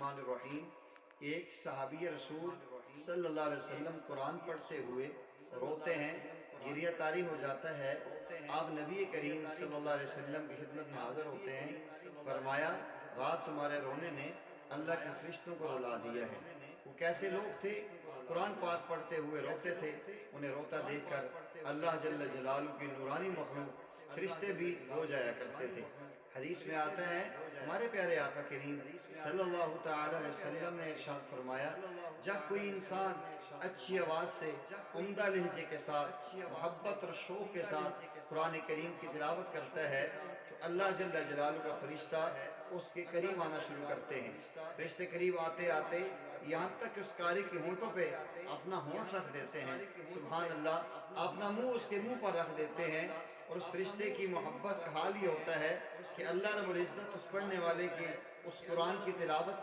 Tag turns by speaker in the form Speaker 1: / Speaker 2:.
Speaker 1: الرحمن الرحیم۔ ایک صحابی رسول صلی اللہ علیہ وسلم قرآن پڑھتے ہوئے روتے ہیں، گریہ طاری ہو جاتا ہے۔ آپ نبی کریم صلی اللہ علیہ وسلم کی خدمت میں حاضر ہوتے ہیں۔ فرمایا، رات تمہارے رونے نے اللہ کے فرشتوں کو رلا دیا ہے۔ وہ کیسے لوگ تھے؟ قرآن پاک پڑھتے ہوئے روتے تھے۔ انہیں روتا دیکھ کر اللہ جل جلالہ کی نورانی مخلوق فرشتے بھی رو جایا کرتے تھے۔ حدیث میں آتا ہے، ہمارے پیارے آقا کریم صلی اللہ تعالی علیہ وسلم نے ارشاد فرمایا، جب کوئی انسان اچھی آواز سے، عمدہ لہجے کے ساتھ، محبت اور شوق کے ساتھ قرآن کریم کی تلاوت کرتا ہے تو اللہ جل جلالہ کا فرشتہ اس کے قریب آنا شروع کرتے ہیں۔ فرشتے قریب آتے آتے یہاں تک اس قاری کے ہونٹوں پہ اپنا ہونٹ رکھ دیتے ہیں، سبحان اللہ، اپنا منہ اس کے منہ پر رکھ دیتے ہیں۔ اور اس فرشتے کی محبت کا حال یہ ہوتا ہے کہ اللہ رب العزت اس پڑھنے والے کی اس قرآن کی تلاوت